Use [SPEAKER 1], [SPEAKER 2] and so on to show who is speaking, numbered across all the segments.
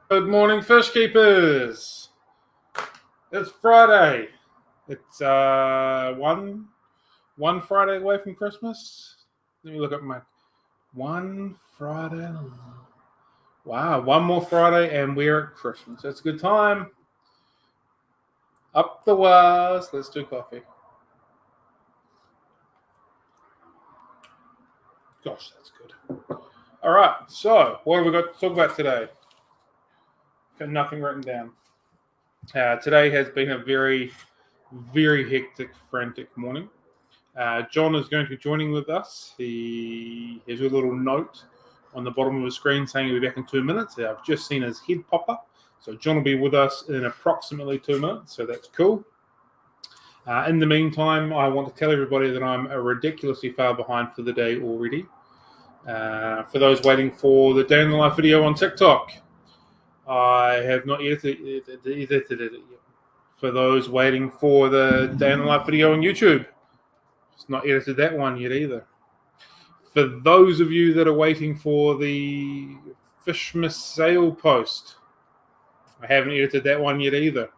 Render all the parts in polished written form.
[SPEAKER 1] Good morning, fish keepers. It's Friday. It's one Friday away from Christmas. Let me look at my one Friday. Wow, one more Friday and we're at Christmas. That's a good time. Up the wires. Let's do coffee. Gosh, that's good. All right. So, what have we got to talk about today? Got nothing written down. Today has been a very, very hectic, frantic morning. John is going to be joining with us. He has a little note on the bottom of the screen saying he'll be back in 2 minutes. I've just seen his head pop up. So John will be with us in approximately 2 minutes. So that's cool. In the meantime, I want to tell everybody that I'm ridiculously far behind for the day already. For those waiting for the day in the life video on TikTok, I have not edited it yet. For those waiting for the day in the life video on YouTube, it's not edited that one yet either. For those of you that are waiting for the Fishmas sale post, I haven't edited that one yet either.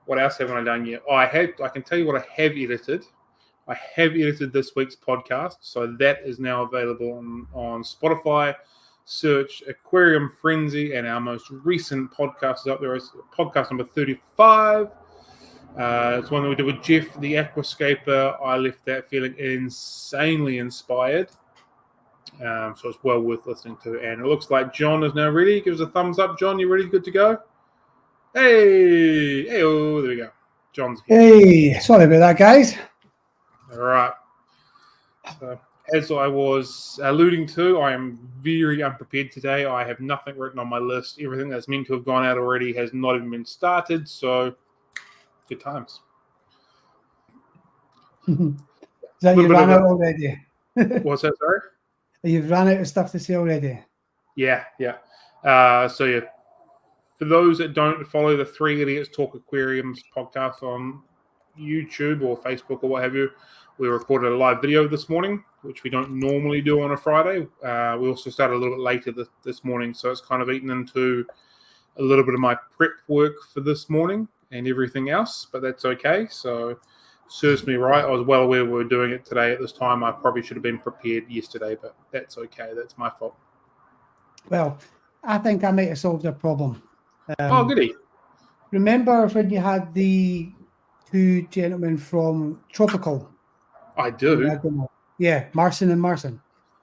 [SPEAKER 1] What else haven't I done yet? I can tell you what I have edited. I have edited this week's podcast, so that is now available on Spotify. Search Aquarium Frenzy, and our most recent podcast is up there. It's podcast number 35. It's one that we did with Jeff, the aquascaper. I left that feeling insanely inspired. So it's well worth listening to. And it looks like John is now ready. Give us a thumbs up, John. You ready? Good to go? Hey, oh, there we go. John's here.
[SPEAKER 2] Hey, sorry about that, guys.
[SPEAKER 1] All right. So, as I was alluding to, I am very unprepared today. I have nothing written on my list. Everything that's meant to have gone out already has not even been started. So, good times.
[SPEAKER 2] So you've run out already?
[SPEAKER 1] What's that, sorry?
[SPEAKER 2] You've run out of stuff to say already?
[SPEAKER 1] Yeah. For those that don't follow the Three Idiots Talk Aquariums podcast on YouTube or Facebook or what have you, we recorded a live video this morning, which we don't normally do on a Friday. We also started a little bit later this morning, so it's kind of eaten into a little bit of my prep work for this morning and everything else, but that's okay. So serves me right. I was well aware we were doing it today at this time. I probably should have been prepared yesterday, but that's okay. That's my fault.
[SPEAKER 2] Well, I think I might have solved a problem.
[SPEAKER 1] Goody.
[SPEAKER 2] Remember when you had the two gentlemen from Tropical?
[SPEAKER 1] I do.
[SPEAKER 2] Yeah, Marson and Marson.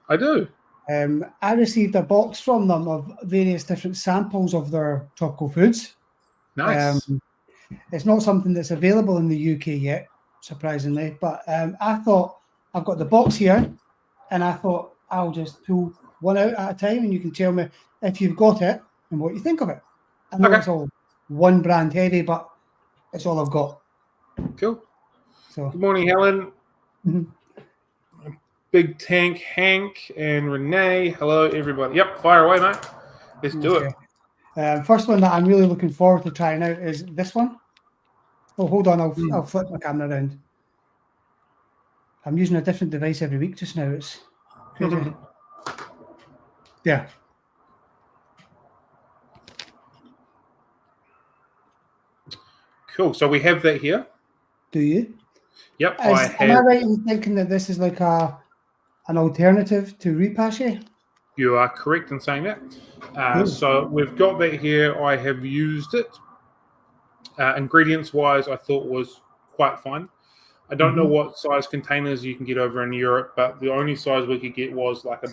[SPEAKER 1] I do.
[SPEAKER 2] I received a box from them of various different samples of their tropical foods.
[SPEAKER 1] Nice.
[SPEAKER 2] It's not something that's available in the UK yet, surprisingly, but I thought I've got the box here, and I thought I'll just pull one out at a time, and you can tell me if you've got it and what you think of it. I know It's all one brand heavy, but it's all I've got.
[SPEAKER 1] Cool.
[SPEAKER 2] So,
[SPEAKER 1] good morning, Helen.
[SPEAKER 2] Mm-hmm.
[SPEAKER 1] Big Tank Hank and Renee. Hello, everybody. Yep, fire away, mate. Let's do it.
[SPEAKER 2] First one that I'm really looking forward to trying out is this one. Oh, hold on. I'll flip my camera around. I'm using a different device every week just now. It's crazy. Yeah.
[SPEAKER 1] Cool. So we have that here.
[SPEAKER 2] Do you?
[SPEAKER 1] Yep.
[SPEAKER 2] Am I right in thinking that this is like an alternative to Repashy?
[SPEAKER 1] You are correct in saying that. So we've got that here. I have used it. Ingredients-wise, I thought was quite fine. I don't know what size containers you can get over in Europe, but the only size we could get was like a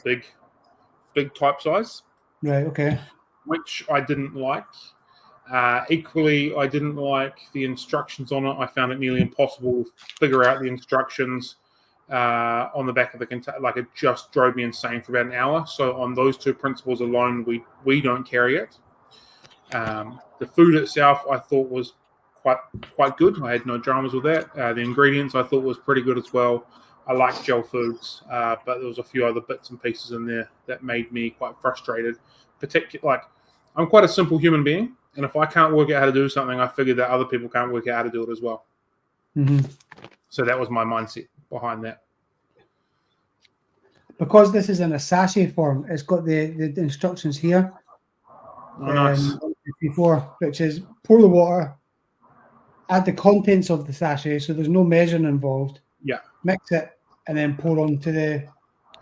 [SPEAKER 1] big type size.
[SPEAKER 2] Right, okay.
[SPEAKER 1] Which I didn't like. Equally, I didn't like the instructions on it. I found it nearly impossible to figure out the instructions on the back of the container. Like, it just drove me insane for about an hour. So on those two principles alone, we don't carry it. The food itself, I thought was quite good. I had no dramas with that. The ingredients I thought was pretty good as well. I like gel foods, but there was a few other bits and pieces in there that made me quite frustrated. Particularly, I'm quite a simple human being, and if I can't work out how to do something, I figure that other people can't work out how to do it as well. So that was my mindset behind that.
[SPEAKER 2] Because this is in a sachet form, it's got the instructions here.
[SPEAKER 1] Oh, nice.
[SPEAKER 2] Before, which is pour the water, add the contents of the sachet, so there's no measuring involved.
[SPEAKER 1] Yeah.
[SPEAKER 2] Mix it and then pour onto the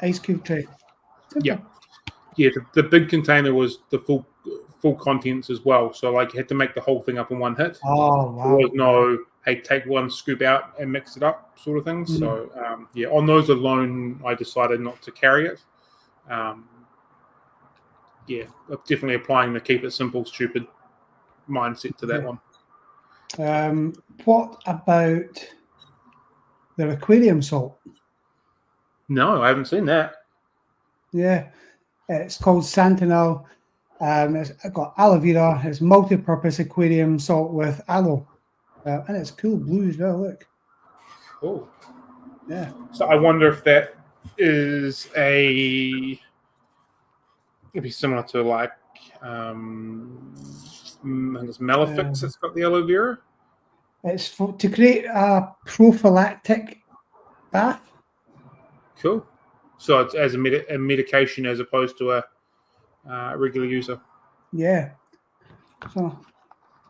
[SPEAKER 2] ice cube tray. Simple.
[SPEAKER 1] Yeah. The big container was the full contents as well. So like you had to make the whole thing up in one hit.
[SPEAKER 2] Oh wow!
[SPEAKER 1] There was no hey, take one scoop out and mix it up sort of thing. So on those alone, I decided not to carry it. Definitely applying the keep it simple, stupid mindset to that one.
[SPEAKER 2] What about their aquarium salt?
[SPEAKER 1] No, I haven't seen that.
[SPEAKER 2] Yeah, it's called Santinal. It's got aloe vera. It's multi-purpose aquarium salt with aloe, and it's cool blue as well. Look.
[SPEAKER 1] Cool.
[SPEAKER 2] Yeah.
[SPEAKER 1] So I wonder if that is it'd be similar to like I think it's Malefics. It's got the aloe vera.
[SPEAKER 2] It's to create a prophylactic bath.
[SPEAKER 1] Cool. So it's as a medication as opposed to a regular user.
[SPEAKER 2] Yeah. So.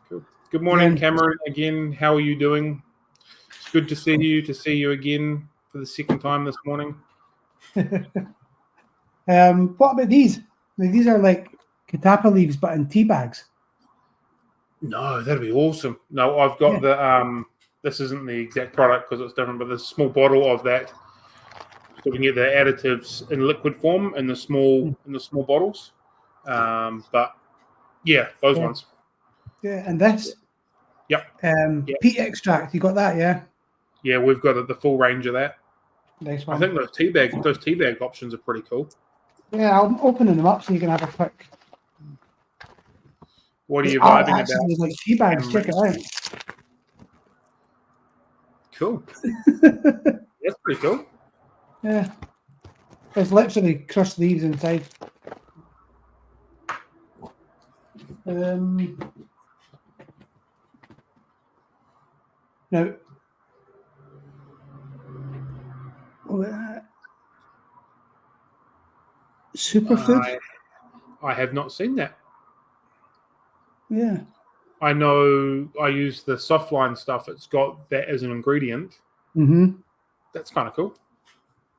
[SPEAKER 1] Cool. Good morning, Cameron. Again, how are you doing? It's good to see you again for the second time this morning.
[SPEAKER 2] What about these? These are like catappa leaves, but in tea bags.
[SPEAKER 1] No, that'd be awesome. No, I've got the this isn't the exact product because it's different, but there's a small bottle of that. So we can get the additives in liquid form in the small bottles. But yeah, those ones.
[SPEAKER 2] Yeah, and this.
[SPEAKER 1] Yep.
[SPEAKER 2] Peat extract. You got that, yeah?
[SPEAKER 1] Yeah, we've got the full range of that.
[SPEAKER 2] Nice one.
[SPEAKER 1] I think those tea bag options are pretty cool.
[SPEAKER 2] Yeah, I'm opening them up so you can have a quick.
[SPEAKER 1] What are you vibing about?
[SPEAKER 2] There's like tea bags. Check it out.
[SPEAKER 1] Cool. That's pretty cool.
[SPEAKER 2] Yeah. There's literally crushed leaves inside. Now, superfood?
[SPEAKER 1] I have not seen that.
[SPEAKER 2] Yeah.
[SPEAKER 1] I know I use the softline stuff. It's got that as an ingredient.
[SPEAKER 2] Mm-hmm.
[SPEAKER 1] That's kind of cool.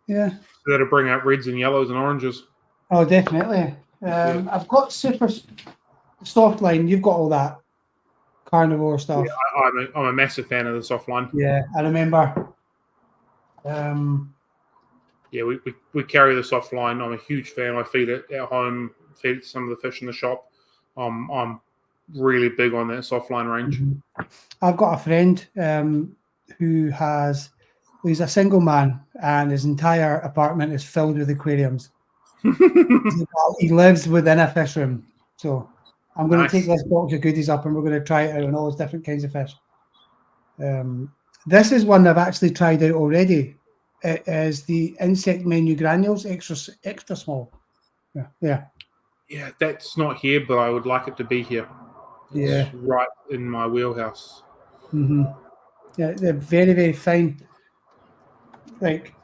[SPEAKER 2] Yeah.
[SPEAKER 1] So that'll bring out reds and yellows and oranges.
[SPEAKER 2] Oh, definitely. I've got super soft line. You've got all that carnivore stuff.
[SPEAKER 1] Yeah, I'm a massive fan of the soft line.
[SPEAKER 2] Yeah, I remember.
[SPEAKER 1] Yeah, we carry the soft line. I'm a huge fan. I feed it at home, feed it to some of the fish in the shop. I'm really big on that soft line range.
[SPEAKER 2] Mm-hmm. I've got a friend he's a single man and his entire apartment is filled with aquariums. He lives within a fish room. So I'm going to take this box of goodies up and we're going to try it out on all those different kinds of fish. This is one I've actually tried out already. It is the insect menu granules, extra small. Yeah.
[SPEAKER 1] Yeah, that's not here, but I would like it to be here. It's right in my wheelhouse.
[SPEAKER 2] Mm-hmm. Yeah, they're very, very fine. Like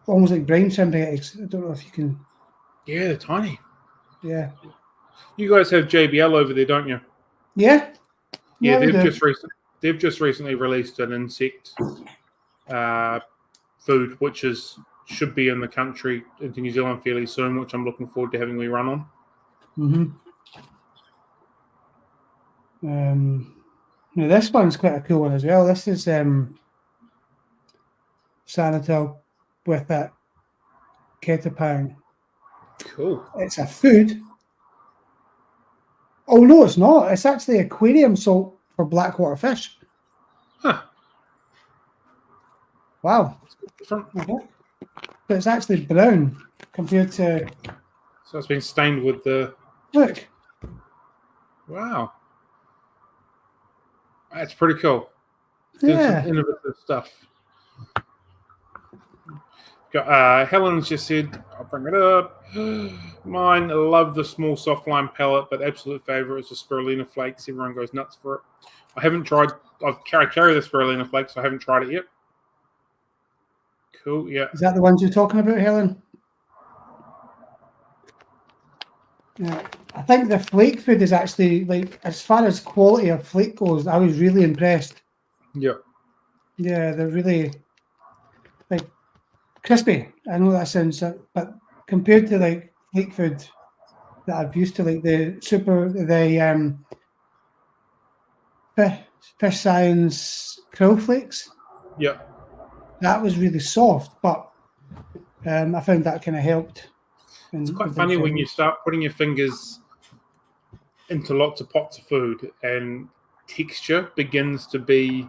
[SPEAKER 2] almost like brine shrimp eggs. I don't know if you can.
[SPEAKER 1] Yeah, they're tiny.
[SPEAKER 2] Yeah.
[SPEAKER 1] You guys have JBL over there, don't you?
[SPEAKER 2] Yeah.
[SPEAKER 1] Yeah, they've just recently released an insect food, which should be in the country into New Zealand fairly soon, which I'm looking forward to having me run on.
[SPEAKER 2] Mm-hmm. Now this one's quite a cool one as well. This is Sanatel with that ketapang.
[SPEAKER 1] Cool.
[SPEAKER 2] It's a food. Oh no, it's not. It's actually aquarium salt for blackwater fish.
[SPEAKER 1] Huh.
[SPEAKER 2] Wow. But it's actually brown compared to.
[SPEAKER 1] So it's been stained with the.
[SPEAKER 2] Look.
[SPEAKER 1] Wow. That's pretty cool.
[SPEAKER 2] Yeah.
[SPEAKER 1] Some innovative stuff. Helen's just said, I'll bring it up. Mine, I love the small soft line pellet, but absolute favorite is the spirulina flakes. Everyone goes nuts for it. I haven't tried. I carry the spirulina flakes. So I haven't tried it yet. Cool. Yeah.
[SPEAKER 2] Is that the ones you're talking about, Helen? Yeah. I think the flake food is actually, like, as far as quality of flake goes, I was really impressed.
[SPEAKER 1] Yeah.
[SPEAKER 2] Yeah, they're really like crispy. I know that sounds, but compared to like flake food that I've used to, like the fish, fish science krill flakes,
[SPEAKER 1] Yeah.
[SPEAKER 2] that was really soft, but I found that kind of helped.
[SPEAKER 1] It's quite
[SPEAKER 2] With the
[SPEAKER 1] funny when
[SPEAKER 2] training.
[SPEAKER 1] you start putting your fingers into lots of pots of food and texture begins to be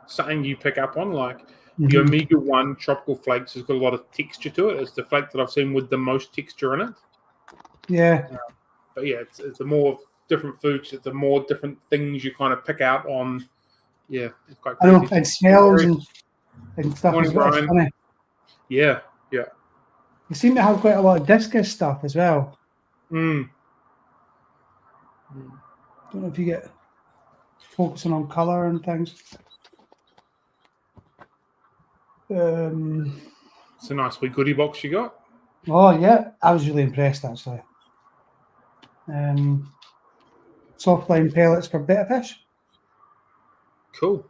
[SPEAKER 1] something you pick up on. Like the
[SPEAKER 2] Mhm.
[SPEAKER 1] omega-1 tropical flakes has got a lot of texture to it. It's the flake that I've seen with the most texture in it.
[SPEAKER 2] Yeah,
[SPEAKER 1] But yeah, it's the more different foods, it's the more different things you kind of pick out on. Yeah, it's quite
[SPEAKER 2] I know,
[SPEAKER 1] crazy.
[SPEAKER 2] and smells and stuff
[SPEAKER 1] Morning,
[SPEAKER 2] as well. It's
[SPEAKER 1] Brian.
[SPEAKER 2] funny.
[SPEAKER 1] Yeah, yeah.
[SPEAKER 2] You seem to have quite a lot of discus stuff as well.
[SPEAKER 1] Mm.
[SPEAKER 2] Don't know if you get focusing on color and things.
[SPEAKER 1] It's a nice wee goodie box you got.
[SPEAKER 2] Oh yeah, I was really impressed actually. Soft line pellets for betta fish.
[SPEAKER 1] Cool.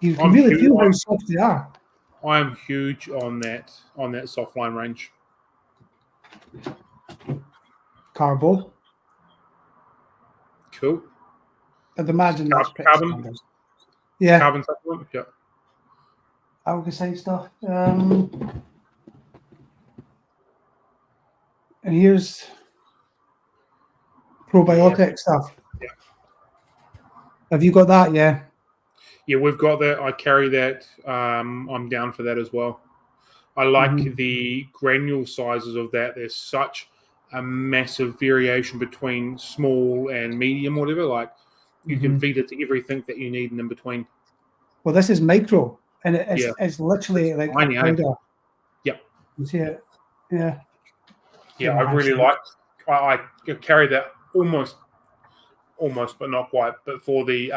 [SPEAKER 2] You can
[SPEAKER 1] I'm
[SPEAKER 2] really
[SPEAKER 1] huge.
[SPEAKER 2] feel how soft they are.
[SPEAKER 1] I'm huge on that soft line range.
[SPEAKER 2] Carbo.
[SPEAKER 1] Cool.
[SPEAKER 2] I'd imagine that's pretty
[SPEAKER 1] Carbon
[SPEAKER 2] standard. Yeah,
[SPEAKER 1] carbon supplement. Yeah.
[SPEAKER 2] algicide stuff. And here's probiotic stuff.
[SPEAKER 1] Yeah.
[SPEAKER 2] Have you got that? Yeah.
[SPEAKER 1] Yeah, we've got that. I carry that. I'm down for that as well. I like the granule sizes of that. There's such a massive variation between small and medium, whatever. Like you can feed it to everything that you need in between.
[SPEAKER 2] Well, this is micro, and
[SPEAKER 1] Yeah.
[SPEAKER 2] it's literally like
[SPEAKER 1] Tiny,
[SPEAKER 2] a powder.
[SPEAKER 1] Yep.
[SPEAKER 2] You see it? Yeah.
[SPEAKER 1] Yeah, I really like. I carry that almost, but not quite. But for the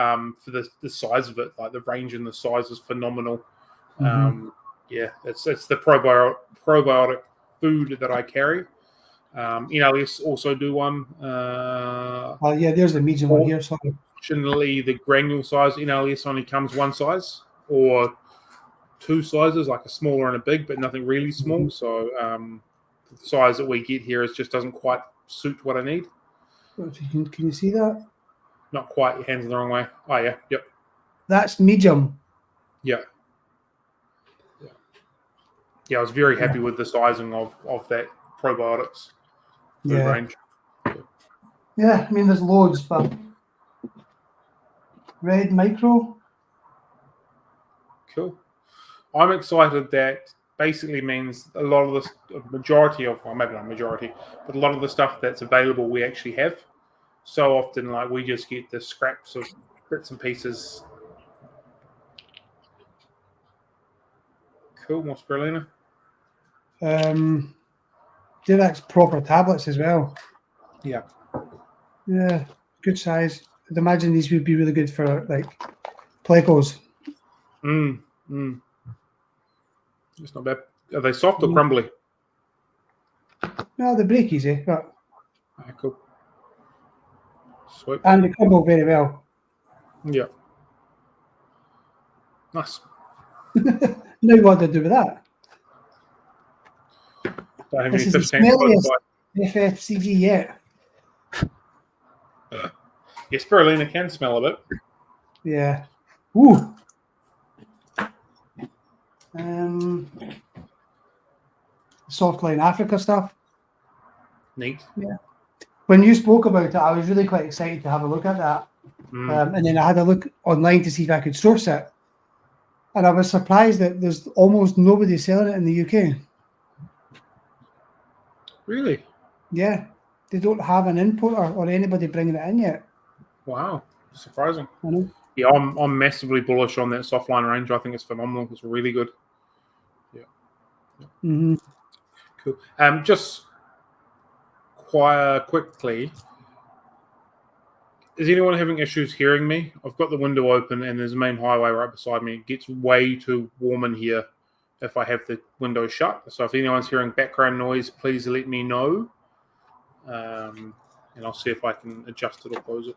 [SPEAKER 1] size of it, like the range and the size is phenomenal. Yeah, it's the probiotic food that I carry. Let's also do one.
[SPEAKER 2] Well, yeah, there's the medium one here. Sorry.
[SPEAKER 1] Fortunately, the granule size NLS only comes one size or two sizes, like a smaller and a big, but nothing really small. So the size that we get here just doesn't quite suit what I need.
[SPEAKER 2] Can you see that?
[SPEAKER 1] Not quite. Your hands in the wrong way. Oh yeah, yep.
[SPEAKER 2] That's medium.
[SPEAKER 1] Yeah. Yeah, I was very happy with the sizing of that probiotics food range.
[SPEAKER 2] Yeah, I mean, there's loads, but red micro.
[SPEAKER 1] Cool. I'm excited that basically means a lot of the majority of, well, maybe not majority, but a lot of the stuff that's available we actually have. So often, like, we just get the scraps of bits and pieces. Cool. More spirulina.
[SPEAKER 2] Yeah, that's proper tablets as well.
[SPEAKER 1] Yeah.
[SPEAKER 2] Yeah, good size. I'd imagine these would be really good for like plecos.
[SPEAKER 1] It's not bad. Are they soft or crumbly?
[SPEAKER 2] No, they break easy, but
[SPEAKER 1] Cool. Sweet.
[SPEAKER 2] and they crumble very well.
[SPEAKER 1] Yeah. Nice.
[SPEAKER 2] Now what do I do with that?
[SPEAKER 1] Don't have
[SPEAKER 2] This
[SPEAKER 1] any
[SPEAKER 2] is the
[SPEAKER 1] fish tanks close
[SPEAKER 2] smelliest FFCG yet.
[SPEAKER 1] by. Yeah, spirulina can smell a bit.
[SPEAKER 2] Yeah. Ooh. Softline Africa stuff.
[SPEAKER 1] Neat.
[SPEAKER 2] Yeah. When you spoke about it, I was really quite excited to have a look at that. And then I had a look online to see if I could source it. And I was surprised that there's almost nobody selling it in the UK.
[SPEAKER 1] Really?
[SPEAKER 2] Yeah. They don't have an importer or anybody bringing it in yet.
[SPEAKER 1] Wow. Surprising.
[SPEAKER 2] I know.
[SPEAKER 1] Yeah, I'm massively bullish on that softline range. I think it's phenomenal. It's really good. Yeah. Cool. Just quite quickly, is anyone having issues hearing me? I've got the window open and there's a main highway right beside me. It gets way too warm in here if I have the window shut. So if anyone's hearing background noise, please let me know. and I'll see if I can adjust it or close it.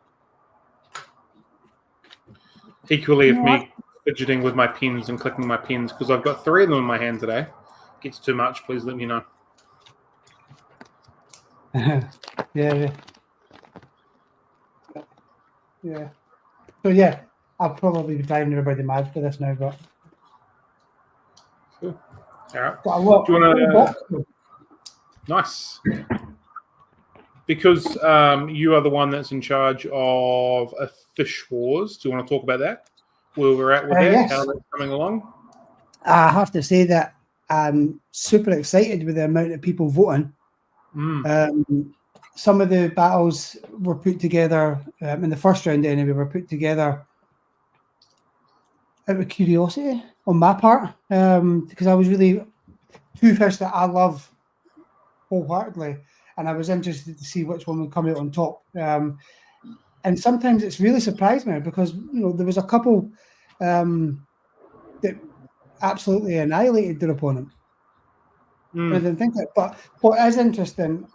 [SPEAKER 1] Equally, if me fidgeting with my pens and clicking my pens, because I've got 3 of them in my hand today, gets too much, please let me know.
[SPEAKER 2] Yeah. So yeah, I'll probably be driving everybody mad for this now, but
[SPEAKER 1] Cool. All right.
[SPEAKER 2] got a lot.
[SPEAKER 1] Do you want to? Nice. Because you are the one that's in charge of a Fish Wars. Do you want to talk about that? Where we're at with that?
[SPEAKER 2] Yes.
[SPEAKER 1] How that's coming along?
[SPEAKER 2] I have to say that I'm super excited with the amount of people voting. Some of the battles were put together in the first round anyway, were put together out of curiosity on my part, because I was really 2 fish that I love wholeheartedly, and I was interested to see which one would come out on top. And sometimes it's really surprised me because there was a couple that absolutely annihilated their opponent. I didn't think that. But what is interesting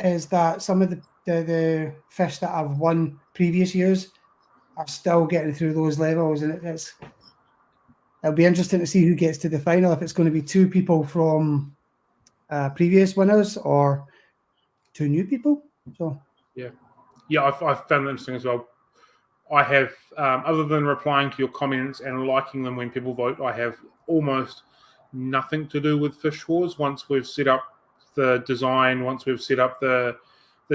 [SPEAKER 2] is that some of the fish that have won previous years are still getting through those levels, and it'll be interesting to see who gets to the final. If it's going to be 2 people from previous winners or 2 new people. So
[SPEAKER 1] I've found that interesting as well. I have, other than replying to your comments and liking them when people vote, I have almost nothing to do with Fish Wars. Once we've set up the design, once we've set up the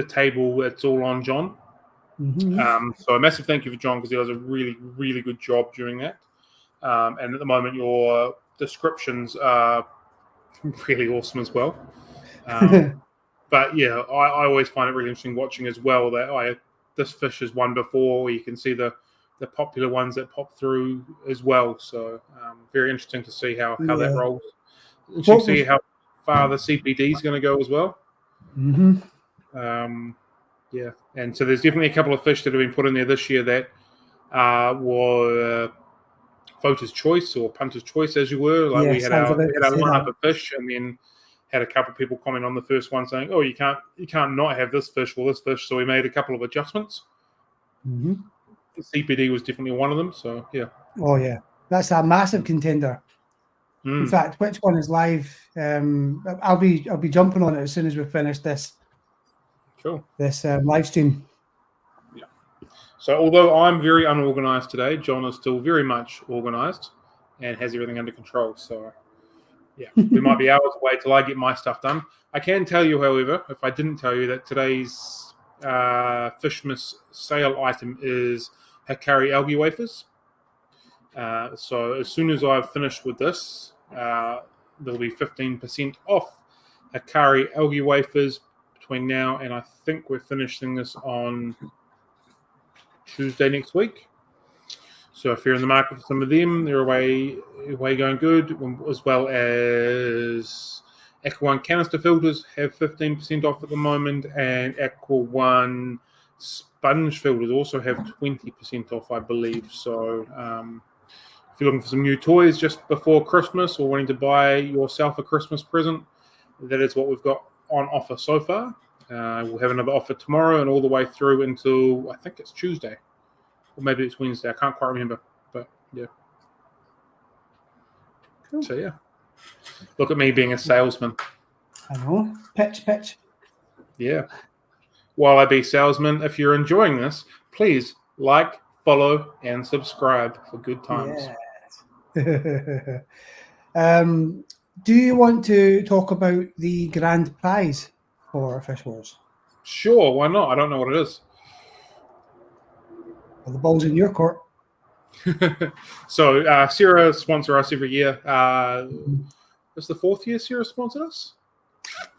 [SPEAKER 1] table, it's all on John. So a massive thank you for John, because he does a really, really good job during that. And at the moment, your descriptions are really awesome as well. But yeah, I always find it really interesting watching as well that this fish has won before. You can see the popular ones that pop through as well. So very interesting to see how that rolls. Interesting to see how far the CPD is going to go as well. Yeah, and so there's definitely a couple of fish that have been put in there this year that were voters' choice or punters' choice, as you were. Like we had our lineup of fish, and then had a couple of people comment on the first one saying, "Oh, you can't not have this fish or this fish." So we made a couple of adjustments. The CPD was definitely one of them. So yeah.
[SPEAKER 2] Oh yeah, that's a massive contender. In fact, which one is live? I'll be jumping on it as soon as we finish this.
[SPEAKER 1] Cool.
[SPEAKER 2] This live stream.
[SPEAKER 1] Yeah. So although I'm very unorganized today, John is still very much organized and has everything under control. So yeah, we might be hours away till I get my stuff done. I can tell you, however, if I didn't tell you, that today's Fishmas sale item is Hikari algae wafers. So as soon as I've finished with this, there'll be 15% off Hikari algae wafers between now and I think we're finishing this on Tuesday next week. So if you're in the market for some of them, they're away going good, as well as Aqua One canister filters have 15% off at the moment, and Aqua One sponge filters also have 20% off, I believe. So if you're looking for some new toys just before Christmas or wanting to buy yourself a Christmas present, that is what we've got on offer so far. We'll have another offer tomorrow and all the way through until I think it's Tuesday. Or maybe it's Wednesday. I can't quite remember. But yeah. Cool. So yeah. Look at me being a salesman.
[SPEAKER 2] I know. Pitch.
[SPEAKER 1] Yeah. While I be salesman, if you're enjoying this, please like, follow, and subscribe for good times.
[SPEAKER 2] Yes. Do you want to talk about the grand prize for Fish Wars?
[SPEAKER 1] Sure, why not? I don't know what it is.
[SPEAKER 2] Well, the ball's in your court.
[SPEAKER 1] So, Sierra sponsor us every year. It's the 4th year Sierra sponsored us?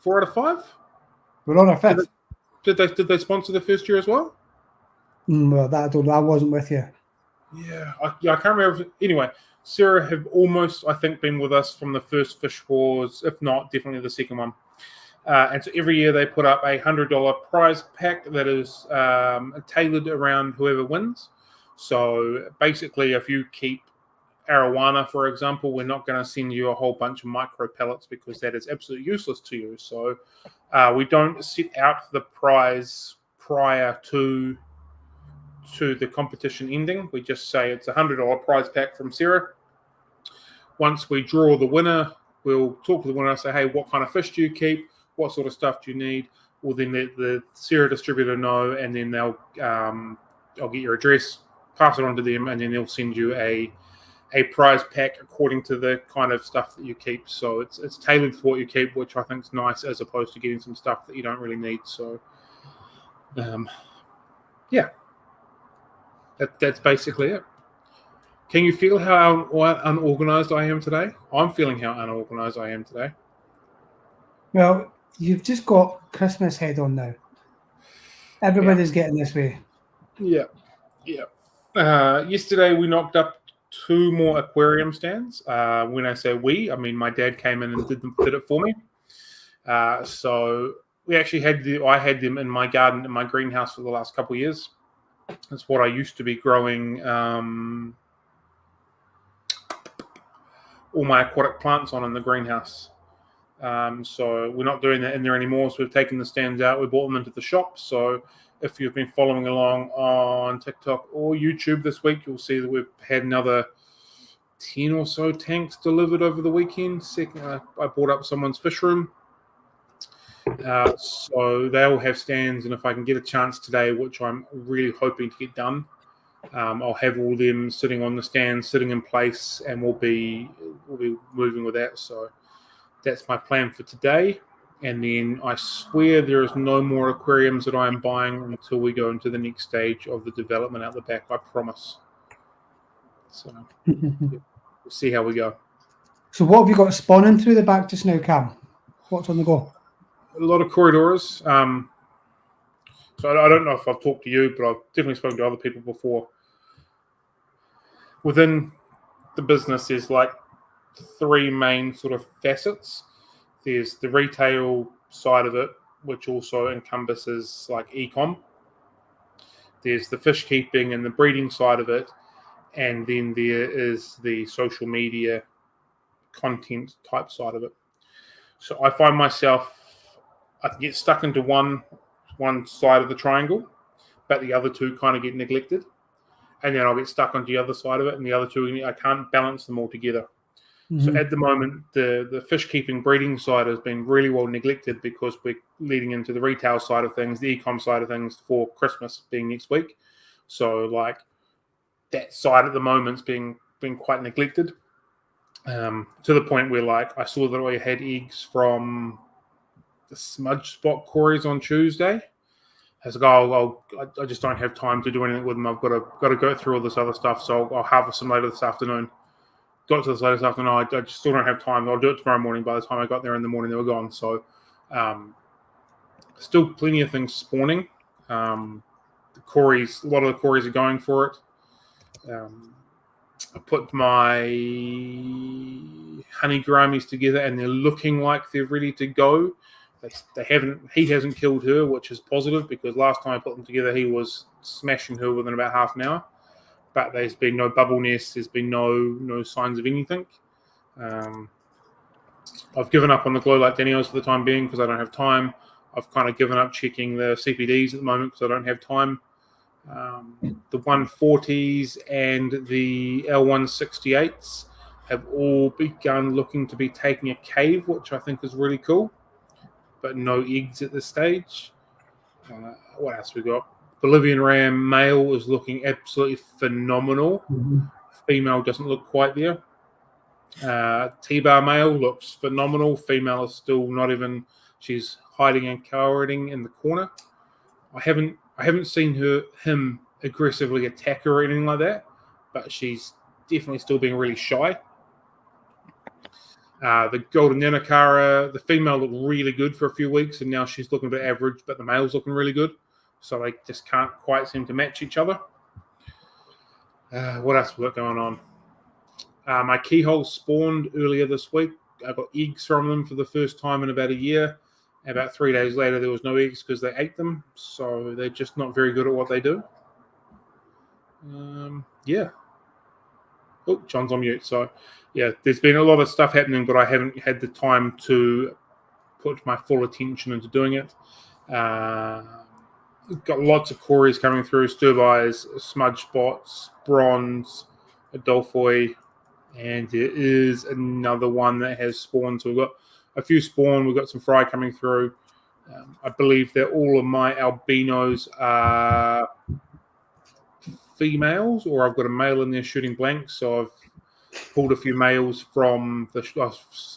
[SPEAKER 1] 4 out of 5?
[SPEAKER 2] We're on our 5th.
[SPEAKER 1] Did they sponsor the first year as well?
[SPEAKER 2] Well, that I don't know. I wasn't with you.
[SPEAKER 1] Yeah, I can't remember. Anyway, Sarah have almost, I think, been with us from the first Fish Wars, if not definitely the second one. And so every year they put up a $100 prize pack that is tailored around whoever wins. So basically, if you keep arowana, for example, we're not going to send you a whole bunch of micro pellets because that is absolutely useless to you. So we don't set out the prize prior to the competition ending. We just say it's a $100 prize pack from Sarah. Once we draw the winner, we'll talk to the winner and say, hey, what kind of fish do you keep? What sort of stuff do you need? We'll then let the Sarah distributor know, and then they'll I'll get your address, pass it on to them, and then they'll send you a prize pack according to the kind of stuff that you keep. So it's tailored for what you keep, which I think is nice, as opposed to getting some stuff that you don't really need. So, yeah, that's basically it. Can you feel how unorganized I am today? I'm feeling how unorganized I am today.
[SPEAKER 2] Well, you've just got Christmas head on now. Everybody's getting this way.
[SPEAKER 1] Yeah. Yesterday we knocked up 2 more aquarium stands. When I say we, I mean my dad came in and did it for me. So we actually I had them in my garden, in my greenhouse for the last couple of years. That's what I used to be growing all my aquatic plants on in the greenhouse. So we're not doing that in there anymore. So we've taken the stands out. We brought them into the shop. So if you've been following along on TikTok or YouTube this week, you'll see that we've had another 10 or so tanks delivered over the weekend. I bought up someone's fish room. So they all have stands, and if I can get a chance today, which I'm really hoping to get done, I'll have all them sitting on the stand, sitting in place, and we'll be moving with that. So that's my plan for today. And then I swear there is no more aquariums that I am buying until we go into the next stage of the development out the back. I promise. So we'll see how we go.
[SPEAKER 2] So what have you got spawning through the back just now, Cam? What's on the go?
[SPEAKER 1] A lot of corridors. So I don't know if I've talked to you, but I've definitely spoken to other people before. Within the business, there's like 3 main sort of facets. There's the retail side of it, which also encompasses like e-com. There's the fish keeping and the breeding side of it. And then there is the social media content type side of it. So I find myself, I can get stuck into one side of the triangle, but the other 2 kind of get neglected. And then I'll get stuck on the other side of it, and the other 2, I can't balance them all together. Mm-hmm. So at the moment, the fish keeping breeding side has been really well neglected because we're leading into the retail side of things, the e-com side of things for Christmas being next week. So like that side at the moment's being quite neglected, to the point where like I saw that I had eggs from the smudge spot cories on Tuesday. I was like, I just don't have time to do anything with them. I've got to go through all this other stuff, so I'll harvest them later this afternoon. Got to this later this afternoon. I just still don't have time. I'll do it tomorrow morning. By the time I got there in the morning, they were gone. So, still plenty of things spawning. The cories, a lot of the cories are going for it. I put my honey gouramis together, and they're looking like they're ready to go. He hasn't killed her, which is positive because last time I put them together, he was smashing her within about half an hour. But there's been no bubble nests. There's been no signs of anything. I've given up on the glow light Daniels for the time being because I don't have time. I've kind of given up checking the CPDs at the moment because I don't have time. The 140s and the L168s have all begun looking to be taking a cave, which I think is really cool. But no eggs at this stage. What else we got? Bolivian ram male is looking absolutely phenomenal. Mm-hmm. Female doesn't look quite there. T-bar male looks phenomenal. Female is still not even. She's hiding and cowering in the corner. I haven't seen him aggressively attack her or anything like that, but she's definitely still being really shy. The golden Nanacara, the female looked really good for a few weeks, and now she's looking a bit average, but the male's looking really good. So they just can't quite seem to match each other. What else we got going on? My keyholes spawned earlier this week. I got eggs from them for the first time in about a year. About 3 days later, there was no eggs because they ate them. So they're just not very good at what they do. Yeah. Oh, John's on mute. So, yeah, there's been a lot of stuff happening, but I haven't had the time to put my full attention into doing it. Got lots of Cories coming through, stir-bys, smudge spots, bronze, Adolphoi, and there is another one that has spawned. So we've got a few spawn. We've got some fry coming through. I believe that all of my albinos are females, or I've got a male in there shooting blanks. So I've pulled a few males from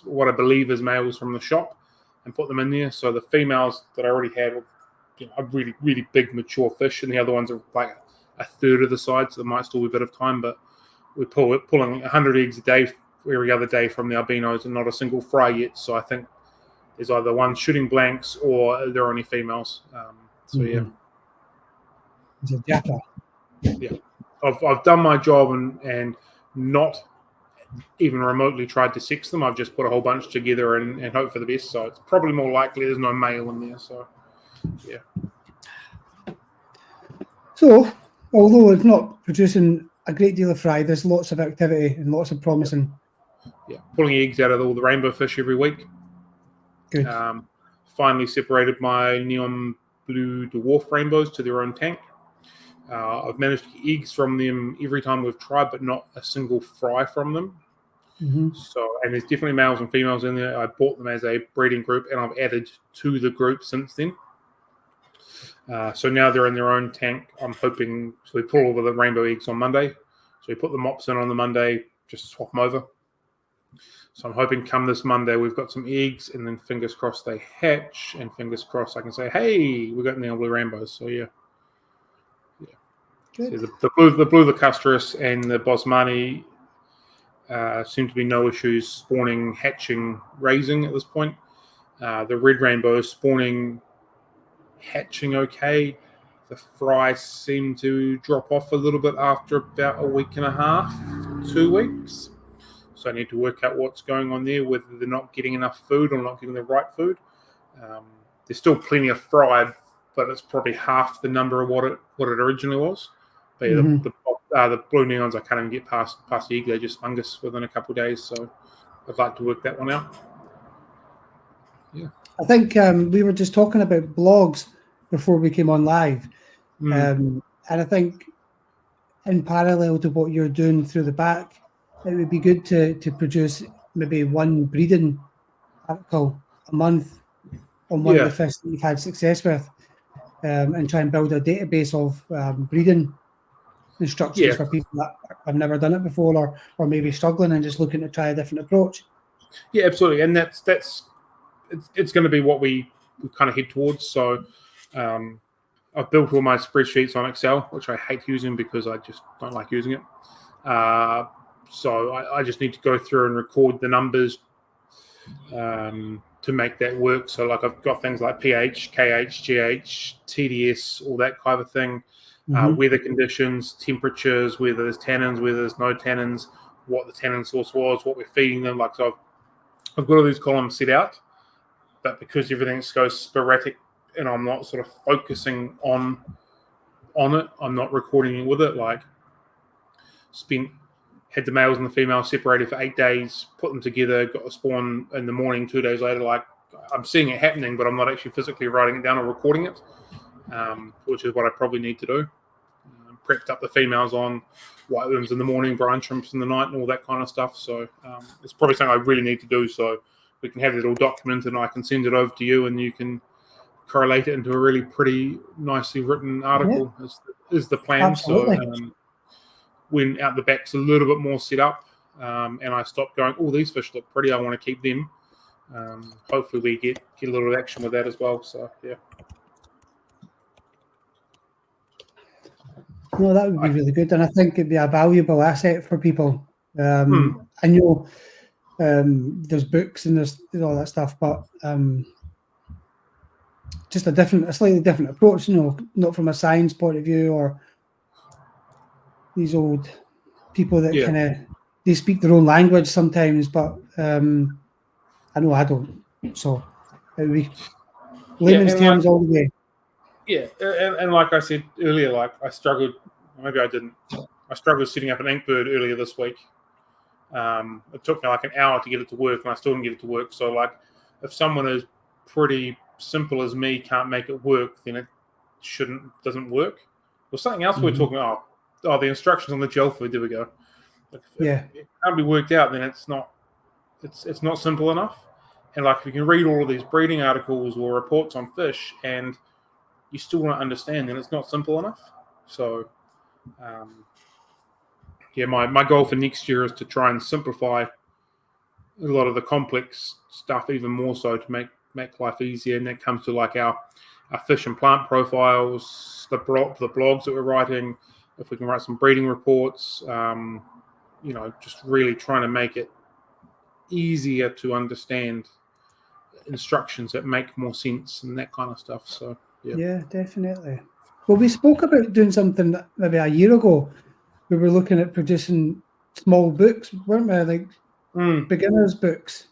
[SPEAKER 1] what I believe is males from the shop and put them in there. So the females that I already had are really, really big mature fish, and the other ones are like a third of the size, so there might still be a bit of time, but we're pulling 100 eggs a day every other day from the albinos and not a single fry yet. So I think there's either one shooting blanks or they're only females. Yeah.
[SPEAKER 2] It's a jacker.
[SPEAKER 1] Yeah. I've done my job and not even remotely tried to sex them. I've just put a whole bunch together and hope for the best. So it's probably more likely there's no male in there. So, yeah.
[SPEAKER 2] So, although it's not producing a great deal of fry, there's lots of activity and lots of promising.
[SPEAKER 1] Yeah, pulling eggs out of all the rainbow fish every week.
[SPEAKER 2] Good.
[SPEAKER 1] Finally separated my neon blue dwarf rainbows to their own tank. I've managed to get eggs from them every time we've tried, but not a single fry from them.
[SPEAKER 2] Mm-hmm.
[SPEAKER 1] So, and there's definitely males and females in there. I bought them as a breeding group, and I've added to the group since then. So now they're in their own tank. I'm hoping, so we pull all of the rainbow eggs on Monday. So we put the mops in on the Monday, just swap them over. So I'm hoping come this Monday we've got some eggs, and then fingers crossed they hatch, and fingers crossed I can say, hey, we got neon blue rainbows. So yeah. So the blue lacustrous and the Bosmani seem to be no issues spawning, hatching, raising at this point. The red rainbow is spawning, hatching okay. The fry seem to drop off a little bit after about a week and a half, 2 weeks. So I need to work out what's going on there, whether they're not getting enough food or not getting the right food. There's still plenty of fry, but it's probably half the number of what it originally was. But yeah, the blue neons, I can't even get past the egg. They're just fungus within a couple of days. So I'd like to work that one out. Yeah.
[SPEAKER 2] I think we were just talking about blogs before we came on live. And I think in parallel to what you're doing through the back, it would be good to produce maybe one breeding article a month on one of the fish that you've had success with, and try and build a database of breeding instructions for people that have never done it before or maybe struggling and just looking to try a different approach.
[SPEAKER 1] Yeah, absolutely. And it's going to be what we kind of head towards. So I've built all my spreadsheets on Excel, which I hate using because I just don't like using it. So I just need to go through and record the numbers to make that work. So like I've got things like pH, KH, GH, TDS, all that kind of thing. Weather conditions, temperatures, whether there's tannins, whether there's no tannins, what the tannin source was, what we're feeding them. Like, so I've got all these columns set out, but because everything goes sporadic and I'm not sort of focusing on it, I'm not recording with it. Like, had the males and the females separated for 8 days, put them together, got a spawn in the morning, 2 days later. Like, I'm seeing it happening, but I'm not actually physically writing it down or recording it, which is what I probably need to do. Prepped up the females on whiteworms in the morning, brine shrimps in the night, and all that kind of stuff. So it's probably something I really need to do, so we can have it all documented and I can send it over to you and you can correlate it into a really pretty nicely written article. Is the plan. Absolutely. So when out the back's a little bit more set up, and I stop going, oh, these fish look pretty, I want to keep them. Hopefully we get a little action with that as well. So yeah.
[SPEAKER 2] No, that would be really good, and I think it'd be a valuable asset for people. I know there's books and there's all that stuff, but just a slightly different approach. Not from a science point of view, or these old people that kind of they speak their own language sometimes, but I know I don't. So it would be layman's terms all the way.
[SPEAKER 1] Yeah, and like I said earlier, like I struggled. Maybe I didn't. I struggled setting up an Inkbird earlier this week, It took me like an hour to get it to work, and I still didn't get it to work. So, like, if someone is pretty simple as me can't make it work, then it doesn't work. There's something else we were talking about. Oh, the instructions on the gel food. There we go. If it can't be worked out, then it's not simple enough. And like, if you can read all of these breeding articles or reports on fish, and you still don't understand, then it's not simple enough. So, my goal for next year is to try and simplify a lot of the complex stuff even more so to make life easier. And that comes to like our fish and plant profiles, the blogs that we're writing. If we can write some breeding reports, just really trying to make it easier to understand instructions that make more sense and that kind of stuff. So
[SPEAKER 2] yeah, definitely. Well, we spoke about doing something maybe a year ago. We were looking at producing small books, weren't we? Like beginners books.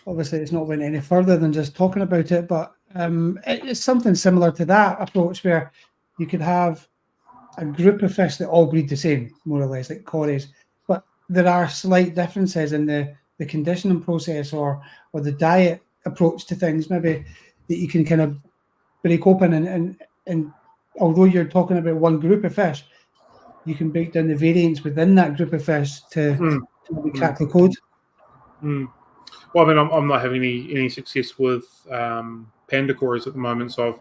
[SPEAKER 2] Obviously, it's not went any further than just talking about it, but it's something similar to that approach where you could have a group of fish that all breed the same, more or less, like corries, but there are slight differences in the conditioning process or the diet approach to things, maybe that you can kind of break open and although you're talking about one group of fish, you can break down the variants within that group of fish to crack the code.
[SPEAKER 1] Well, I mean, I'm not having any success with panda corries at the moment, so I've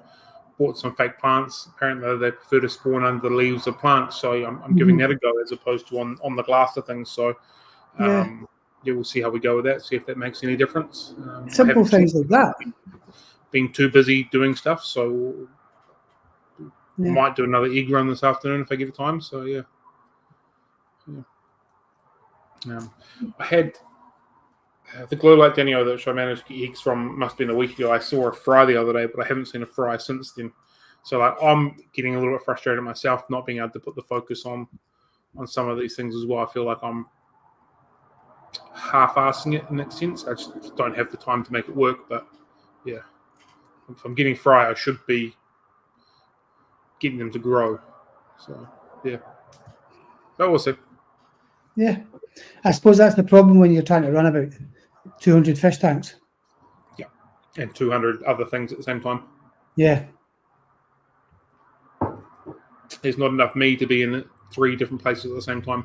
[SPEAKER 1] bought some fake plants. Apparently, they prefer to spawn under the leaves of plants, so I'm giving that a go as opposed to on the glass of things. So, we'll see how we go with that. See if that makes any difference.
[SPEAKER 2] Simple things like that.
[SPEAKER 1] Being too busy doing stuff, so might do another egg run this afternoon if I get the time. So I had the glow light Danio that I managed to get eggs from must have been a week ago. I saw a fry the other day, but I haven't seen a fry since then. So I'm getting a little bit frustrated myself not being able to put the focus on some of these things as well. I feel like I'm half-assing it in that sense. I just don't have the time to make it work. But yeah, if I'm getting fry, I should be getting them to grow. So yeah, but we'll see.
[SPEAKER 2] Yeah, I suppose that's the problem when you're trying to run about 200 fish tanks.
[SPEAKER 1] Yeah, and 200 other things at the same time.
[SPEAKER 2] Yeah.
[SPEAKER 1] There's not enough me to be in 3 different places at the same time.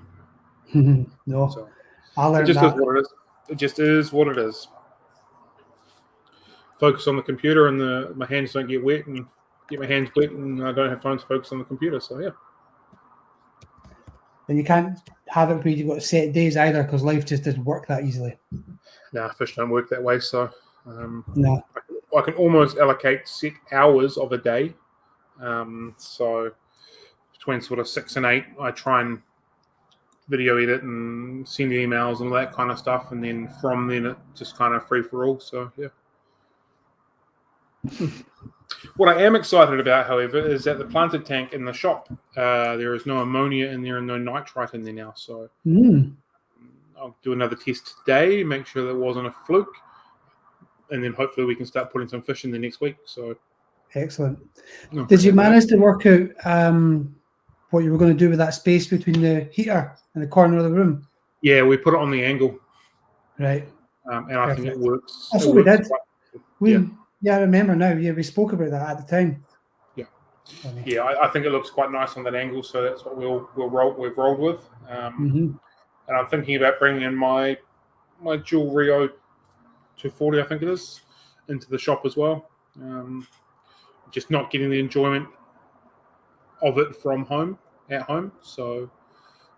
[SPEAKER 2] No,
[SPEAKER 1] so
[SPEAKER 2] I learned
[SPEAKER 1] it just
[SPEAKER 2] that.
[SPEAKER 1] is what it is. It just is what it is. Focus on the computer, and my hands don't get wet, and get my hands wet, and I don't have time to focus on the computer. So yeah.
[SPEAKER 2] And you can't have it where you've got set days either, because life just doesn't work that easily.
[SPEAKER 1] Nah, fish don't work that way. So
[SPEAKER 2] no,
[SPEAKER 1] I can almost allocate set hours of a day. So between sort of 6 and 8, I try and video edit and send emails and all that kind of stuff, and then from then it just kind of free for all. So yeah. What I am excited about, however, is that the planted tank in the shop, there is no ammonia in there and no nitrite in there now. So I'll do another test today, make sure that wasn't a fluke, and then hopefully we can start putting some fish in there next week. So
[SPEAKER 2] excellent. Did you manage to work out what you were going to do with that space between the heater and the corner of the room?
[SPEAKER 1] Yeah, we put it on the angle.
[SPEAKER 2] Right.
[SPEAKER 1] And perfect. I think it works.
[SPEAKER 2] That's what we did. Yeah, I remember now. Yeah, we spoke about that at the time.
[SPEAKER 1] Yeah. Yeah, I think it looks quite nice on that angle, so that's what we've rolled with. And I'm thinking about bringing in my dual Rio 240, I think it is, into the shop as well. Just not getting the enjoyment of it at home. So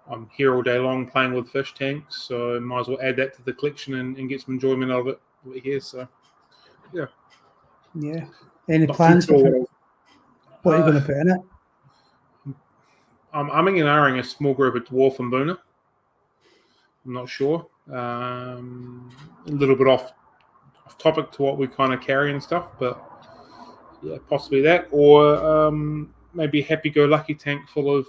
[SPEAKER 1] I'm here all day long playing with fish tanks, so might as well add that to the collection and get some enjoyment out of it over here. So yeah.
[SPEAKER 2] Yeah. Any plans for what are you going to put in it?
[SPEAKER 1] I'm umming and ahhing a small group of dwarf and boona. I'm not sure. A little bit off topic to what we kind of carry and stuff, but yeah, possibly that, or maybe a happy-go-lucky tank full of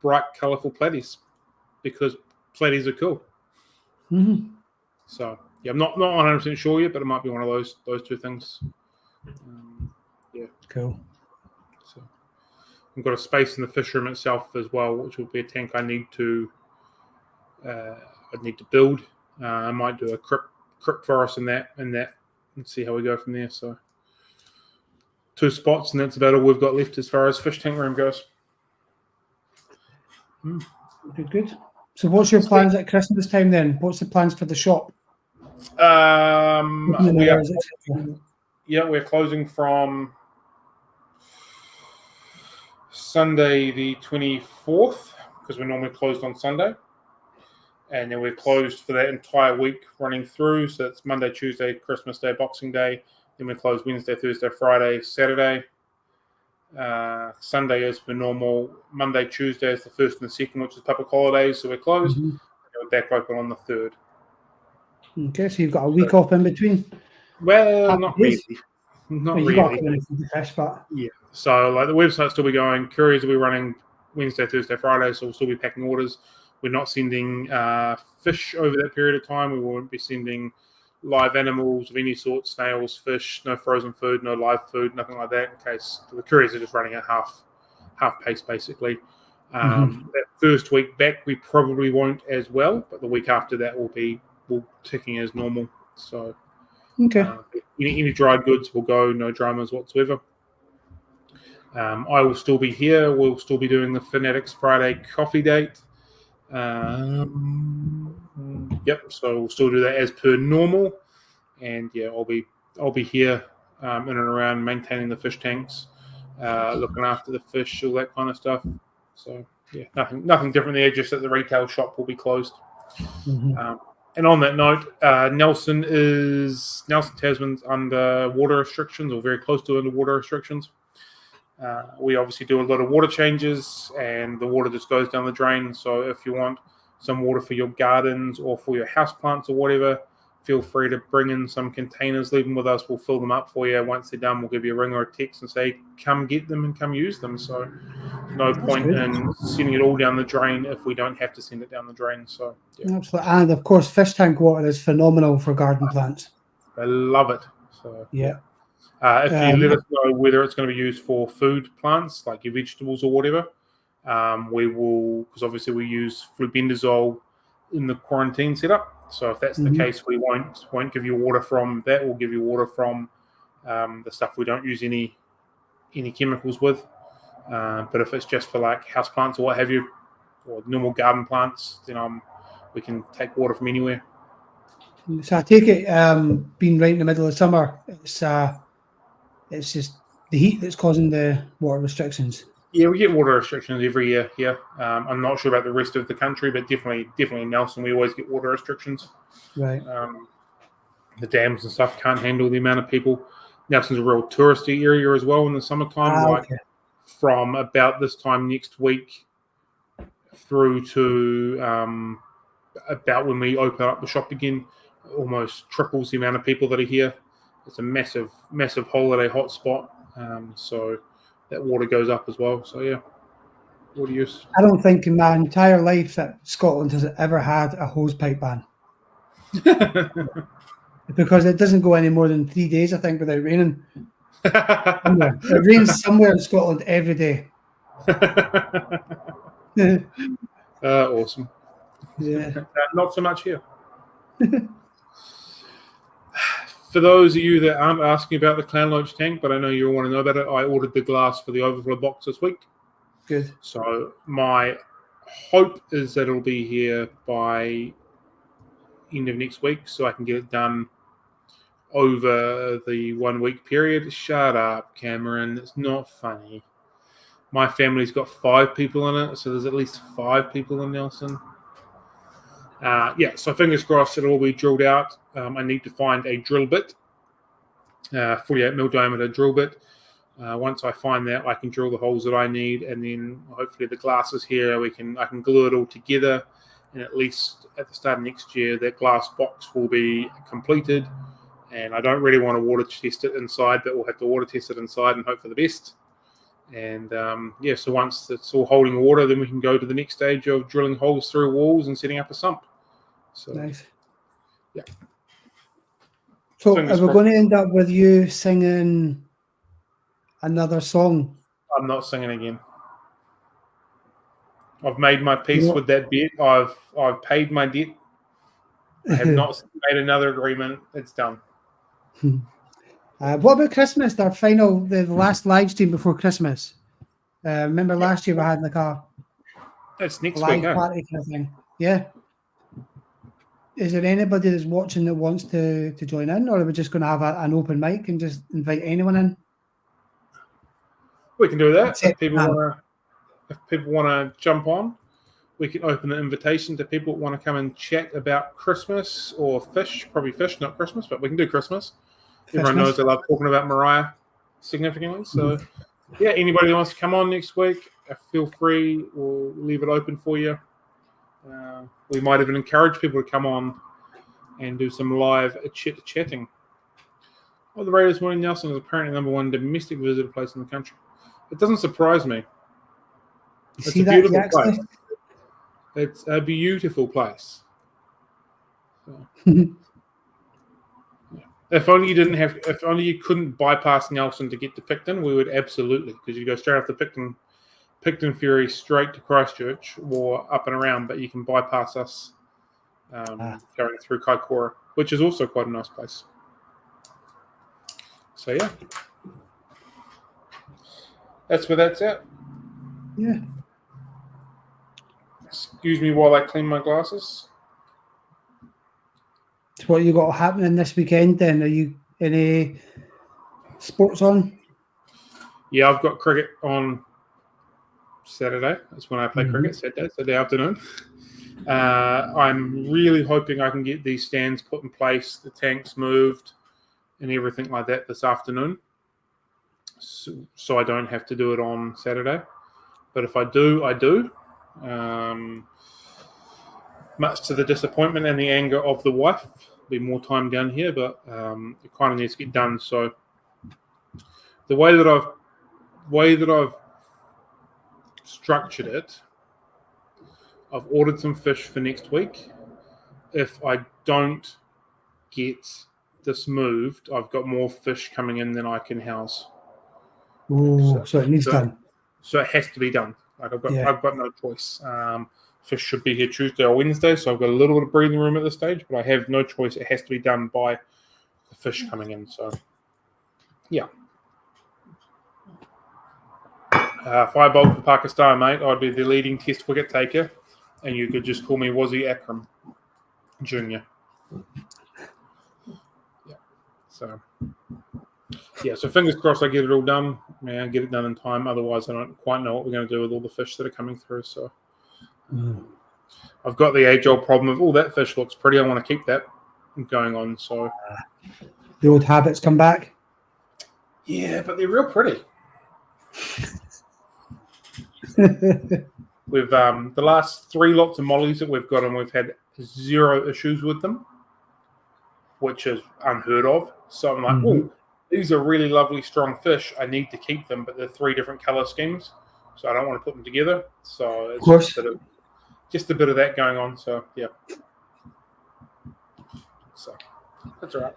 [SPEAKER 1] bright, colourful platies, because platies are cool. So yeah, I'm not 100% sure yet, but it might be one of those 2 things. Yeah,
[SPEAKER 2] cool.
[SPEAKER 1] So I've got a space in the fish room itself as well, which will be a tank I need to I'd need to build. I might do a crypt forest in that, and see how we go from there. So 2 spots, and that's about all we've got left as far as fish tank room goes.
[SPEAKER 2] Good. So what's your plans at Christmas time then? What's the plans for the shop?
[SPEAKER 1] We're closing from Sunday the 24th, because we're normally closed on Sunday. And then we're closed for that entire week running through. So it's Monday, Tuesday, Christmas Day, Boxing Day. Then we're closed Wednesday, Thursday, Friday, Saturday. Sunday is for normal. Monday, Tuesday is the 1st and the 2nd, which is public holidays. So we're closed. And we're back open on the 3rd.
[SPEAKER 2] Okay, so you've got a week off in between.
[SPEAKER 1] Well, not really. Not really.
[SPEAKER 2] Got to the fish, but
[SPEAKER 1] yeah. So like the website'll still be going. Couriers will be running Wednesday, Thursday, Friday. So we'll still be packing orders. We're not sending fish over that period of time. We won't be sending live animals of any sort, snails, fish, no frozen food, no live food, nothing like that, in case the couriers are just running at half pace, basically. That first week back, we probably won't as well, but the week after that will ticking as normal. So any dried goods will go, no dramas whatsoever. I will still be here. We'll still be doing the Finatics Friday coffee date. So we'll still do that as per normal, and I'll be here in and around maintaining the fish tanks, looking after the fish, all that kind of stuff. So nothing different there, just that the retail shop will be closed. And on that note, Nelson Tasman's under water restrictions, or very close to under water restrictions. We obviously do a lot of water changes, and the water just goes down the drain. So if you want some water for your gardens or for your houseplants or whatever, feel free to bring in some containers, leave them with us. We'll fill them up for you. Once they're done, we'll give you a ring or a text and say, come get them and come use them. So no point in sending it all down the drain if we don't have to send it down the drain. So
[SPEAKER 2] absolutely. And of course, fish tank water is phenomenal for garden plants.
[SPEAKER 1] I love it. So if you let us know whether it's going to be used for food plants, like your vegetables or whatever, we will, because obviously we use flubendazole in the quarantine setup. So if that's the case, we won't give you water from that. We'll give you water from the stuff we don't use any chemicals with. But if it's just for like house plants or what have you, or normal garden plants, then we can take water from anywhere.
[SPEAKER 2] So I take it, being right in the middle of summer, it's just the heat that's causing the water restrictions.
[SPEAKER 1] Yeah, we get water restrictions every year here. I'm not sure about the rest of the country, but definitely Nelson, we always get water restrictions.
[SPEAKER 2] Right.
[SPEAKER 1] The dams and stuff can't handle the amount of people. Nelson's a real touristy area as well in the summertime. From about this time next week through to about when we open up the shop again, almost triples the amount of people that are here. It's a massive holiday hotspot. So that water goes up as well. So water use.
[SPEAKER 2] I don't think in my entire life that Scotland has ever had a hose pipe ban. Because it doesn't go any more than 3 days, I think, without raining. It rains somewhere in Scotland every day.
[SPEAKER 1] Awesome.
[SPEAKER 2] Yeah.
[SPEAKER 1] Not so much here. For those of you that aren't asking about the Clown Lodge tank, but I know you all want to know about it, I ordered the glass for the overflow box this week.
[SPEAKER 2] Good.
[SPEAKER 1] So my hope is that it'll be here by end of next week, so I can get it done over the 1 week period. Shut up, Cameron. It's not funny. My family's got 5 people in it, so there's at least 5 people in Nelson. So fingers crossed it'll all be drilled out. I need to find a drill bit, 48mm diameter drill bit. Once I find that, I can drill the holes that I need, and then hopefully the glass is here. I can glue it all together, and at least at the start of next year, that glass box will be completed. And I don't really want to water test it inside, but we'll have to water test it inside and hope for the best. And so once it's all holding water, then we can go to the next stage of drilling holes through walls and setting up a sump. So,
[SPEAKER 2] nice.
[SPEAKER 1] Yeah.
[SPEAKER 2] So are we going to end up with you singing another song?
[SPEAKER 1] I'm not singing again. I've made my peace with that bet. I've paid my debt. I have not made another agreement. It's done.
[SPEAKER 2] What about Christmas? The last live stream before Christmas. Remember last year we had like a
[SPEAKER 1] It's next
[SPEAKER 2] live
[SPEAKER 1] week,
[SPEAKER 2] party kind of thing. Yeah. Is there anybody that's watching that wants to join in, or are we just going to have an open mic and just invite anyone in?
[SPEAKER 1] We can do that.
[SPEAKER 2] Except
[SPEAKER 1] If people want to jump on, we can open an invitation to people who want to come and chat about Christmas or fish. Probably fish, not Christmas, but we can do Christmas. Everyone knows I love talking about Mariah significantly. So, yeah, anybody that wants to come on next week, feel free. We'll leave it open for you. We might even encourage people to come on and do some live chatting. Well, the Raiders Morning Nelson is apparently number one domestic visitor place in the country. It doesn't surprise me. It's a beautiful place. It's a beautiful place. So, If only you couldn't bypass Nelson to get to Picton, we would absolutely, because you go straight off the Picton Ferry straight to Christchurch or up and around, but you can bypass us going through Kaikoura, which is also quite a nice place. So yeah, that's where that's at.
[SPEAKER 2] Yeah.
[SPEAKER 1] Excuse me while I clean my glasses.
[SPEAKER 2] So what you got happening this weekend then? Are you any sports on?
[SPEAKER 1] Yeah, I've got cricket on Saturday. That's when I play cricket, Saturday afternoon. I'm really hoping I can get these stands put in place, the tanks moved, and everything like that this afternoon. So I don't have to do it on Saturday. But if I do, I do. Much to the disappointment and the anger of the wife. Be more time down here, but it kind of needs to get done. So the way that I've structured it, I've ordered some fish for next week. If I don't get this moved, I've got more fish coming in than I can house.
[SPEAKER 2] Oh, so it needs done.
[SPEAKER 1] So it has to be done. Like I've got no choice. Fish should be here Tuesday or Wednesday, so I've got a little bit of breathing room at this stage, but I have no choice. It has to be done by the fish coming in. So, yeah. If I bowled for Pakistan, mate, I'd be the leading Test wicket taker, and you could just call me Wazir Akram Jr. Yeah. So, yeah. So fingers crossed, I get it all done. Man, get it done in time. Otherwise, I don't quite know what we're going to do with all the fish that are coming through. So. I've got the age-old problem of, that fish looks pretty. I want to keep that going on. So
[SPEAKER 2] the old habits come back.
[SPEAKER 1] Yeah, but they're real pretty. We've the last 3 lots of mollies that we've got, and we've had 0 issues with them, which is unheard of. So I'm like, these are really lovely, strong fish. I need to keep them, but they're 3 different color schemes, so I don't want to put them together. So it's just a bit of that going on. So yeah, so that's all right.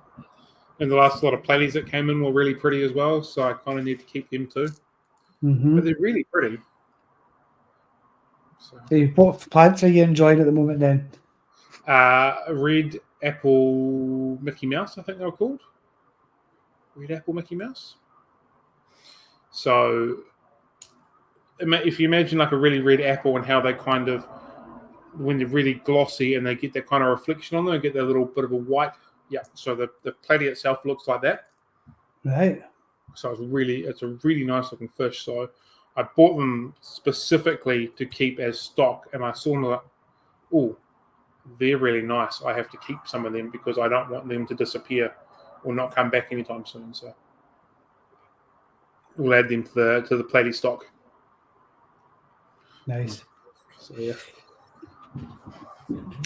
[SPEAKER 1] And the last lot of platies that came in were really pretty as well, so I kind of need to keep them too. But they're really pretty. So
[SPEAKER 2] what plants are you enjoying at the moment then?
[SPEAKER 1] Red apple Mickey Mouse, I think they were called. Red apple Mickey Mouse. So if you imagine like a really red apple and how they kind of, when they're really glossy and they get that kind of reflection on them, they get that little bit of a white. Yeah, so the platy itself looks like that.
[SPEAKER 2] Right.
[SPEAKER 1] So it's a really nice looking fish. So I bought them specifically to keep as stock, and I saw them like, they're really nice. I have to keep some of them because I don't want them to disappear or not come back anytime soon. So we'll add them to the platy stock.
[SPEAKER 2] Nice.
[SPEAKER 1] So yeah.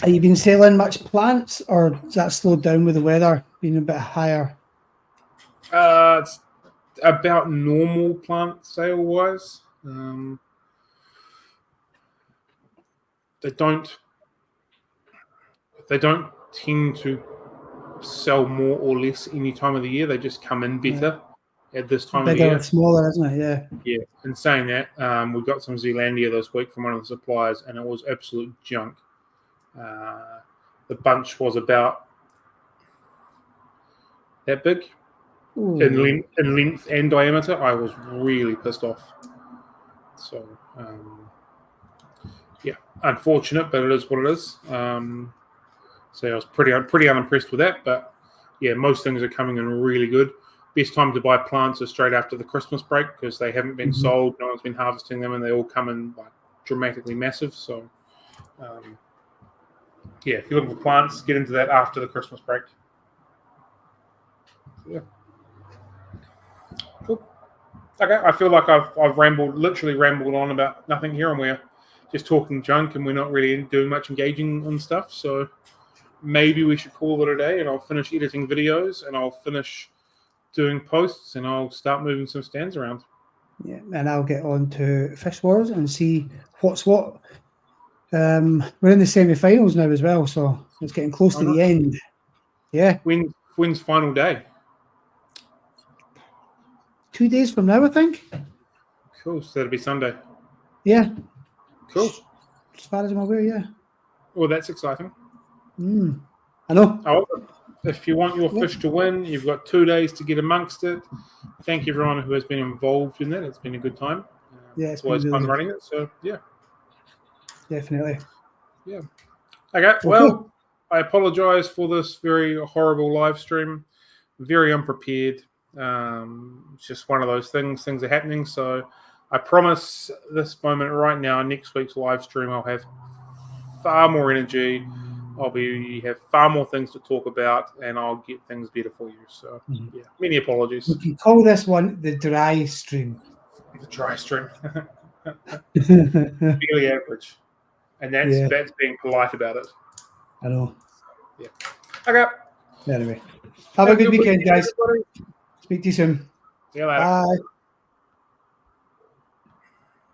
[SPEAKER 2] Have you been selling much plants, or has that slowed down with the weather being a bit higher?
[SPEAKER 1] It's about normal plant sale wise. They don't tend to sell more or less any time of the year. They just come in better. at this time of
[SPEAKER 2] Bigger
[SPEAKER 1] year.
[SPEAKER 2] or smaller, isn't it? Yeah.
[SPEAKER 1] Yeah. In saying that, we got some Zealandia this week from one of the suppliers, and it was absolute junk. The bunch was about that big in length and diameter. I was really pissed off. So, yeah, unfortunate, but it is what it is. So I was pretty unimpressed with that. But yeah, most things are coming in really good. Best time to buy plants is straight after the Christmas break because they haven't been sold. No one's been harvesting them, and they all come in like dramatically massive. So, yeah, if you're looking for plants, get into that after the Christmas break. Yeah. Cool. Okay, I feel like I've literally rambled on about nothing here, and we're just talking junk, and we're not really doing much engaging on stuff. So maybe we should call it a day, and I'll finish editing videos, and I'll finish doing posts, and I'll start moving some stands around.
[SPEAKER 2] Yeah, and I'll get on to Fish Wars and see what's what. We're in the semi-finals now as well, so it's getting close to the end. Yeah.
[SPEAKER 1] When's final day?
[SPEAKER 2] 2 days from now, I think.
[SPEAKER 1] Cool. So that'll be Sunday.
[SPEAKER 2] Yeah.
[SPEAKER 1] Cool.
[SPEAKER 2] As far as I'm aware, yeah.
[SPEAKER 1] Well, that's exciting.
[SPEAKER 2] I know.
[SPEAKER 1] However, if you want your fish to win, you've got 2 days to get amongst it. Thank you everyone who has been involved in that. It's been a good time.
[SPEAKER 2] Yeah,
[SPEAKER 1] it's always fun running it. So yeah.
[SPEAKER 2] Definitely.
[SPEAKER 1] Yeah. Okay. Well, I apologise for this very horrible live stream. Very unprepared. It's just one of those things. Things are happening. So I promise this moment right now, next week's live stream, I'll have far more energy. I'll have far more things to talk about, and I'll get things better for you. So yeah, many apologies.
[SPEAKER 2] We can call this one the dry stream.
[SPEAKER 1] The dry stream. Fairly average. And that's being polite about it.
[SPEAKER 2] I know.
[SPEAKER 1] Yeah. Okay.
[SPEAKER 2] Anyway. Have a good weekend, guys. Speak to you soon.
[SPEAKER 1] See you later.
[SPEAKER 2] Bye.